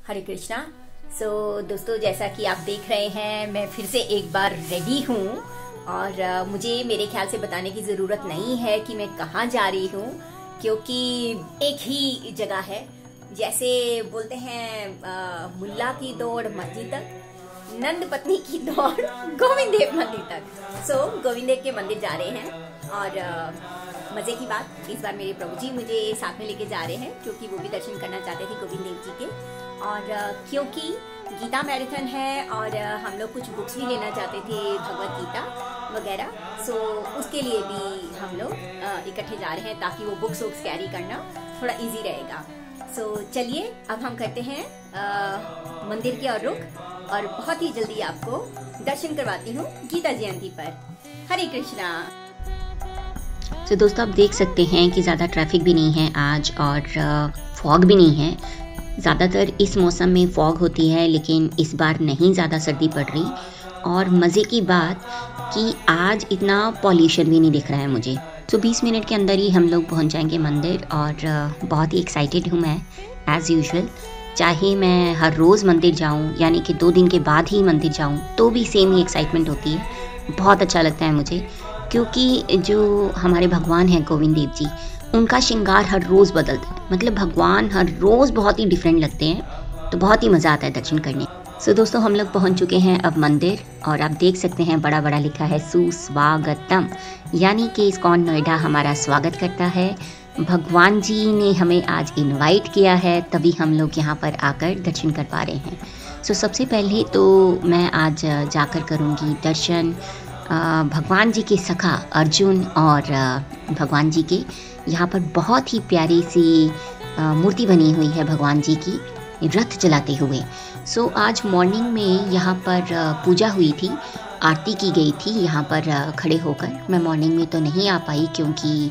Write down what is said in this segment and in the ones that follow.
हरे कृष्णा। दोस्तों, जैसा कि आप देख रहे हैं, मैं फिर से एक बार रेडी हूँ और मुझे मेरे ख्याल से बताने की ज़रूरत नहीं है कि मैं कहाँ जा रही हूँ, क्योंकि एक ही जगह है। जैसे बोलते हैं मुल्ला की दौड़ मस्जिद तक, नंद पत्नी की दौड़ गोविंद देव मंदिर तक। गोविंद देव के मंदिर जा रहे हैं और मजे की बात, इस बार मेरे प्रभु जी मुझे साथ में लेके जा रहे हैं, क्योंकि वो भी दर्शन करना चाहते थे गोविंद देव जी के। और क्योंकि गीता मैराथन है और हम लोग कुछ बुक्स भी लेना चाहते थे, भगवत गीता वगैरह। उसके लिए भी हम लोग इकट्ठे जा रहे हैं, ताकि वो बुक्स कैरी करना थोड़ा इजी रहेगा। चलिए अब हम करते हैं मंदिर की ओर रुख, और बहुत ही जल्दी आपको दर्शन करवाती हूँ गीता जयंती पर। हरे कृष्णा। दोस्तों, आप देख सकते हैं कि ज़्यादा ट्रैफिक भी नहीं है आज और फॉग भी नहीं है। ज़्यादातर इस मौसम में फॉग होती है, लेकिन इस बार नहीं ज़्यादा सर्दी पड़ रही। और मज़े की बात कि आज इतना पॉल्यूशन भी नहीं दिख रहा है मुझे। 20 मिनट के अंदर ही हम लोग पहुंच जाएंगे मंदिर, और बहुत ही एक्साइटेड हूँ मैं एज़ यूजुअल। चाहे मैं हर रोज़ मंदिर जाऊँ, यानी कि 2 दिन के बाद ही मंदिर जाऊँ, तो भी सेम ही एक्साइटमेंट होती है। बहुत अच्छा लगता है मुझे, क्योंकि जो हमारे भगवान हैं गोविंद देव जी, उनका श्रृंगार हर रोज़ बदलता है। मतलब भगवान हर रोज़ बहुत ही डिफरेंट लगते हैं, तो बहुत ही मज़ा आता है दर्शन करने। दोस्तों, हम लोग पहुंच चुके हैं अब मंदिर, और आप देख सकते हैं बड़ा बड़ा लिखा है सुस्वागतम, यानी कि इस्कॉन नोएडा हमारा स्वागत करता है। भगवान जी ने हमें आज इनवाइट किया है, तभी हम लोग यहाँ पर आकर दर्शन कर पा रहे हैं। सबसे पहले तो मैं आज जाकर करूँगी दर्शन भगवान जी के सखा अर्जुन और भगवान जी के। यहाँ पर बहुत ही प्यारी सी मूर्ति बनी हुई है भगवान जी की, रथ चलाते हुए। आज मॉर्निंग में यहाँ पर पूजा हुई थी, आरती की गई थी यहाँ पर खड़े होकर। मैं मॉर्निंग में तो नहीं आ पाई, क्योंकि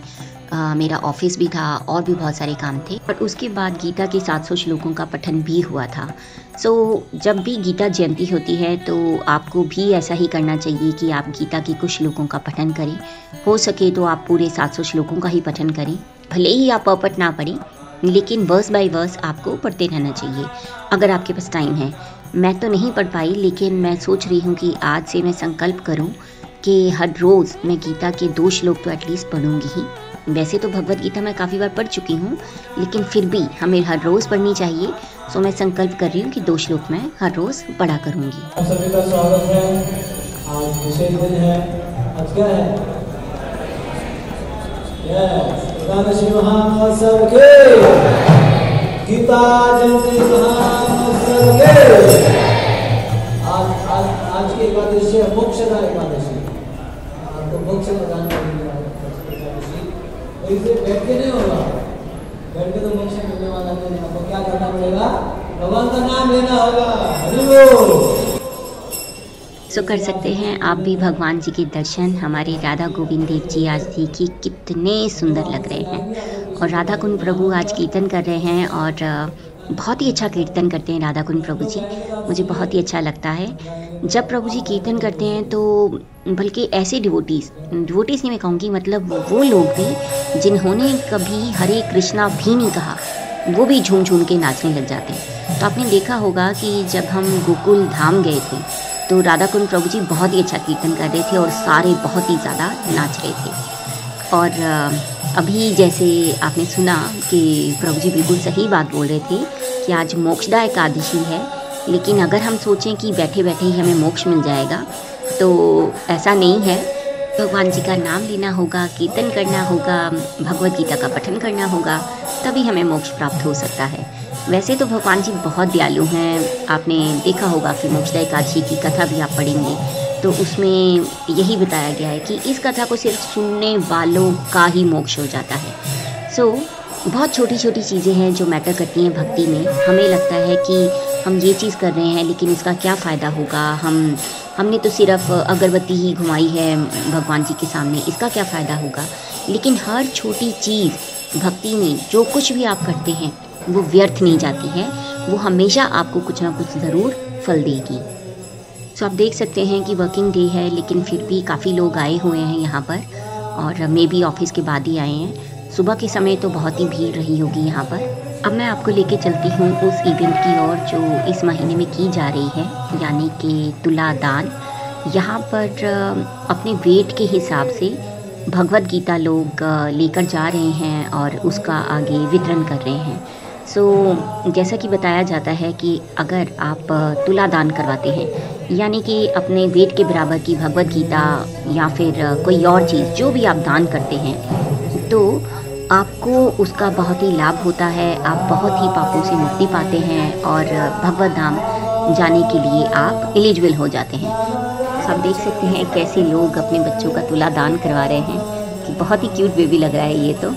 मेरा ऑफिस भी था और भी बहुत सारे काम थे। और उसके बाद गीता के 700 श्लोकों का पठन भी हुआ था। जब भी गीता जयंती होती है, तो आपको भी ऐसा ही करना चाहिए कि आप गीता के कुछ श्लोकों का पठन करें। हो सके तो आप पूरे 700 श्लोकों का ही पठन करें। भले ही आप परपट ना पढ़ें, लेकिन वर्स बाय वर्स आपको पढ़ते रहना चाहिए, अगर आपके पास टाइम है। मैं तो नहीं पढ़ पाई, लेकिन मैं सोच रही हूँ कि आज से मैं संकल्प करूँ कि हर रोज़ मैं गीता के 2 श्लोक तो एटलीस्ट पढ़ूँगी ही। वैसे तो भगवत गीता मैं काफ़ी बार पढ़ चुकी हूँ, लेकिन फिर भी हमें हर रोज़ पढ़नी चाहिए। मैं संकल्प कर रही हूँ कि 2 श्लोक मैं हर रोज़ पढ़ा करूँगी। सभी का स्वागत है। आज विशेष दिन है। आज क्या है? एकादशी महात्सव के, गीता जयंती महात्सव के। आज की एकादशी है मोक्षदा एकादशी। आपको मोक्ष प्रदान करेंगे एकादशी। तो इसे बैठ के नहीं होगा, बैठ के तो मोक्ष मिलने वाला नहीं। आपको क्या करना पड़ेगा? भगवान का नाम लेना होगा। हरि बोल। कर सकते हैं आप भी भगवान जी के दर्शन। हमारे राधा गोविंद देव जी आज देखिए कितने सुंदर लग रहे हैं, और राधा कुंड प्रभु आज कीर्तन कर रहे हैं, और बहुत ही अच्छा कीर्तन करते हैं राधा कुंड प्रभु जी। मुझे बहुत ही अच्छा लगता है जब प्रभु जी कीर्तन करते हैं। तो बल्कि ऐसे डिवोटीज़ नहीं मैं कहूँगी, मतलब वो लोग भी जिन्होंने कभी हरे कृष्णा भी नहीं कहा, वो भी झूम झूम के नाचने लग जाते हैं। तो आपने देखा होगा कि जब हम गोकुल धाम गए थे, तो राधा कुंड प्रभु जी बहुत ही अच्छा कीर्तन कर रहे थे और सारे बहुत ही ज़्यादा नाच रहे थे। और अभी जैसे आपने सुना कि प्रभु जी बिल्कुल सही बात बोल रहे थे कि आज मोक्षदा एकादशी है, लेकिन अगर हम सोचें कि बैठे बैठे ही हमें मोक्ष मिल जाएगा, तो ऐसा नहीं है। भगवान जी का नाम लेना होगा, कीर्तन करना होगा, भगवत गीता का पठन करना होगा, तभी हमें मोक्ष प्राप्त हो सकता है। वैसे तो भगवान जी बहुत दयालु हैं। आपने देखा होगा कि मोक्षदा एकादशी की कथा भी आप पढ़ेंगे, तो उसमें यही बताया गया है कि इस कथा को सिर्फ सुनने वालों का ही मोक्ष हो जाता है। बहुत छोटी छोटी चीज़ें हैं जो मैटर करती हैं भक्ति में। हमें लगता है कि हम ये चीज़ कर रहे हैं, लेकिन इसका क्या फ़ायदा होगा, हमने तो सिर्फ अगरबत्ती ही घुमाई है भगवान जी के सामने, इसका क्या फ़ायदा होगा। लेकिन हर छोटी चीज़ भक्ति में, जो कुछ भी आप करते हैं, वो व्यर्थ नहीं जाती है, वो हमेशा आपको कुछ ना कुछ ज़रूर फल देगी। आप देख सकते हैं कि वर्किंग डे है, लेकिन फिर भी काफ़ी लोग आए हुए हैं यहाँ पर, और मे भी ऑफिस के बाद ही आए हैं। सुबह के समय तो बहुत ही भीड़ रही होगी यहाँ पर। अब मैं आपको लेके चलती हूँ उस इवेंट की ओर जो इस महीने में की जा रही है, यानी कि तुला दान। यहाँ पर अपने वेट के हिसाब से भगवद गीता लोग लेकर जा रहे हैं और उसका आगे वितरण कर रहे हैं। जैसा कि बताया जाता है कि अगर आप तुला दान करवाते हैं, यानी कि अपने वेट के बराबर की भगवद गीता या फिर कोई और चीज़ जो भी आप दान करते हैं, तो आपको उसका बहुत ही लाभ होता है। आप बहुत ही पापों से मुक्ति पाते हैं और भगवत धाम जाने के लिए आप एलिजिबल हो जाते हैं। आप देख सकते हैं कैसे लोग अपने बच्चों का तुला दान करवा रहे हैं कि बहुत ही क्यूट बेबी लग रहा है ये तो।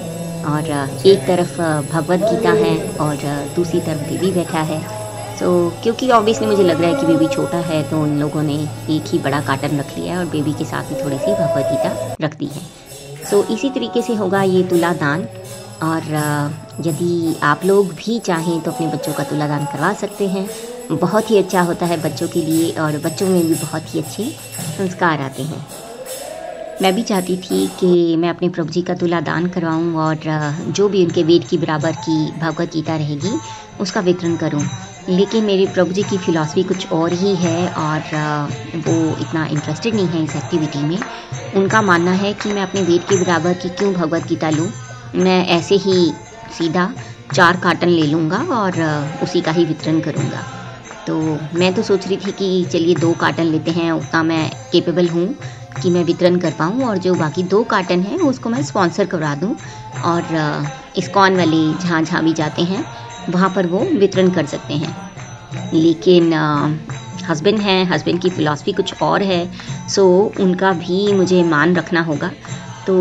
और एक तरफ भगवद गीता है और दूसरी तरफ बेबी बैठा है। क्योंकि ऑब्वियसली मुझे लग रहा है कि बेबी छोटा है, तो उन लोगों ने एक ही बड़ा कार्टन रख लिया है और बेबी के साथ ही थोड़ी सी भगवद गीता रख दी है। इसी तरीके से होगा ये तुला दान। और यदि आप लोग भी चाहें तो अपने बच्चों का तुला दान करवा सकते हैं। बहुत ही अच्छा होता है बच्चों के लिए और बच्चों में भी बहुत ही अच्छे संस्कार आते हैं। मैं भी चाहती थी कि मैं अपने प्रभु जी का तुला दान करवाऊं और जो भी उनके वेट की बराबर की भगवद गीता रहेगी उसका वितरण करूं। लेकिन मेरे प्रभु जी की फ़िलॉसफी कुछ और ही है और वो इतना इंटरेस्टेड नहीं है इस एक्टिविटी में। उनका मानना है कि मैं अपने वेट के बराबर की क्यों भगवद गीता लूँ, मैं ऐसे ही सीधा 4 कार्टन ले लूँगा और उसी का ही वितरण करूँगा। तो मैं तो सोच रही थी कि चलिए 2 कार्टन लेते हैं, उतना मैं केपेबल हूँ कि मैं वितरण कर पाऊँ, और जो बाकी 2 कार्टन हैं उसको मैं स्पॉन्सर करवा दूँ और इस्कॉन वाले जहाँ भी जाते हैं वहाँ पर वो वितरण कर सकते हैं। लेकिन हस्बैंड हैं, हस्बैंड की फ़िलॉसफी कुछ और है, उनका भी मुझे मान रखना होगा। तो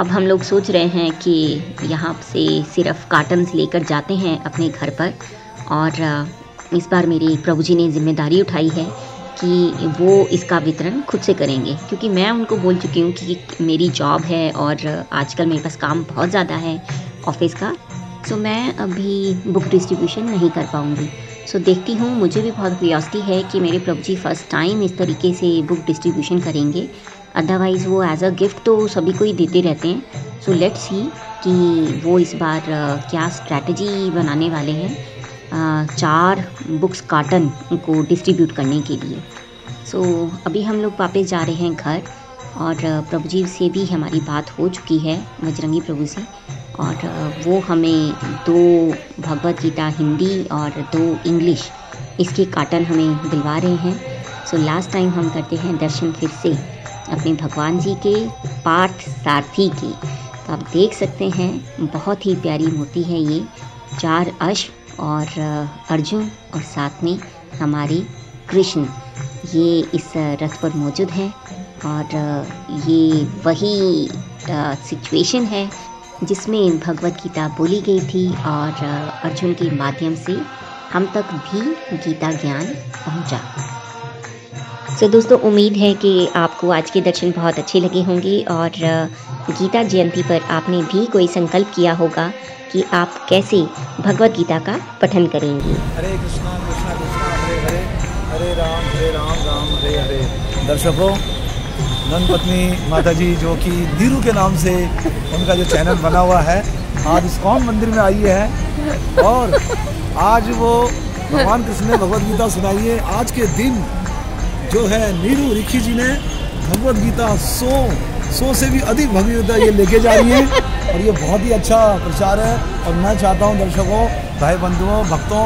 अब हम लोग सोच रहे हैं कि यहाँ से सिर्फ कार्टन्स लेकर जाते हैं अपने घर पर, और इस बार मेरे प्रभु जी ने जिम्मेदारी उठाई है कि वो इसका वितरण खुद से करेंगे, क्योंकि मैं उनको बोल चुकी हूँ कि मेरी जॉब है और आजकल मेरे पास काम बहुत ज़्यादा है ऑफिस का, मैं अभी बुक डिस्ट्रीब्यूशन नहीं कर पाऊँगी। देखती हूँ, मुझे भी बहुत क्यूरियोसिटी है कि मेरे प्रभु जी फर्स्ट टाइम इस तरीके से बुक डिस्ट्रीब्यूशन करेंगे। अदरवाइज़ वो एज अ गिफ्ट तो सभी को ही देते रहते हैं। लेट्स सी कि वो इस बार क्या स्ट्रैटेजी बनाने वाले हैं 4 बुक्स कार्टन को डिस्ट्रीब्यूट करने के लिए। अभी हम लोग वापस जा रहे हैं घर, और प्रभु जी से भी हमारी बात हो चुकी है, बजरंगी प्रभु से, और वो हमें 2 भगवद गीता हिंदी और 2 इंग्लिश इसके कार्टन हमें दिलवा रहे हैं। लास्ट टाइम हम करते हैं दर्शन फिर से अपने भगवान जी के पार्थ सारथी के। तो आप देख सकते हैं बहुत ही प्यारी मूर्ति है ये, 4 अश्व और अर्जुन और साथ में हमारे कृष्ण ये इस रथ पर मौजूद हैं। और ये वही सिचुएशन है जिसमें भगवद गीता बोली गई थी, और अर्जुन के माध्यम से हम तक भी गीता ज्ञान पहुंचा। दोस्तों, उम्मीद है कि आपको आज के दर्शन बहुत अच्छे लगे होंगे, और गीता जयंती पर आपने भी कोई संकल्प किया होगा कि आप कैसे भगवद गीता का पठन करेंगे। हरे कृष्णा कृष्णा कृष्णा हरे हरे, हरे राम राम हरे हरे। दर्शकों, नंद पत्नी माता जी जो कि नीरू के नाम से उनका जो चैनल बना हुआ है, आज इस्कॉन मंदिर में आई है और आज वो भगवान कृष्ण ने भगवद गीता सुनाई है। आज के दिन जो है नीरू रिखी जी ने भगवद गीता 100 से भी अधिक भगवद गीता ये लेके जा रही है, और ये बहुत ही अच्छा प्रचार है। और मैं चाहता हूँ दर्शकों, भाई बंधुओं, भक्तों,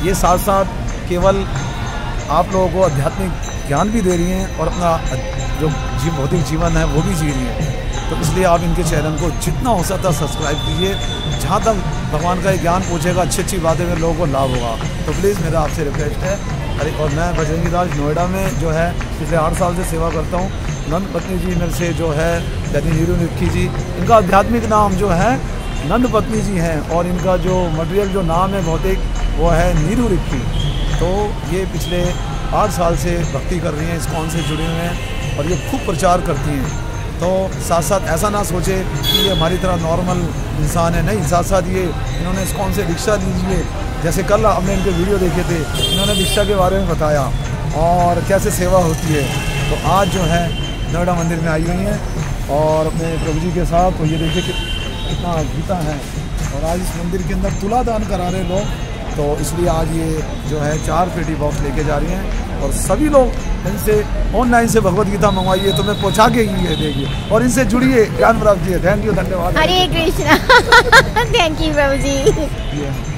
ये साथ साथ केवल आप लोगों को आध्यात्मिक ज्ञान भी दे रही हैं और अपना जो भौतिक जीवन है वो भी जी रही है। तो इसलिए आप इनके चैनल को जितना हो सकता सब्सक्राइब कीजिए। जहाँ तक भगवान का ज्ञान पहुँचेगा, अच्छी बातें में लोगों को लाभ होगा। तो प्लीज़ मेरा आपसे रिक्वेस्ट है। अरे, और मैं बजरंगी दास नोएडा में जो है पिछले 8 साल से सेवा करता हूँ। नंद पत्नी जी मेरे से जो है यानी नीरू रिखी जी, इनका आध्यात्मिक नाम जो है नंद पत्नी जी हैं, और इनका जो मटेरियल जो नाम है भौतिक वो है नीरू रिखी। तो ये पिछले 8 साल से भक्ति कर रही हैं, इस्कॉन से जुड़े हुए हैं, और ये खूब प्रचार करती हैं। तो साथ साथ ऐसा ना सोचे कि ये हमारी तरह नॉर्मल इंसान है, नहीं, साथ साथ ये इन्होंने इस्कॉन से दीक्षा लीजिए। जैसे कल हमने इनके वीडियो देखे थे, इन्होंने दीक्षा के बारे में बताया और कैसे सेवा होती है। तो आज जो है नोएडा मंदिर में आई हुई हैं और अपने प्रभु जी के साथ। तो ये देखिए कितना गीता है, और और आज इस मंदिर के अंदर तुला दान करा रहे लोग, तो इसलिए आज ये जो है 4 पेटी बॉक्स लेके जा रही हैं और सभी लोग इनसे ऑनलाइन से भगवत गीता मंगवाइए, तो मैं पहुँचा के ही देखिए और इनसे जुड़िए, ज्ञान प्राप्त कीजिए। थैंक यू, धन्यवाद। हरे कृष्णा। थैंक यू प्रभु जी।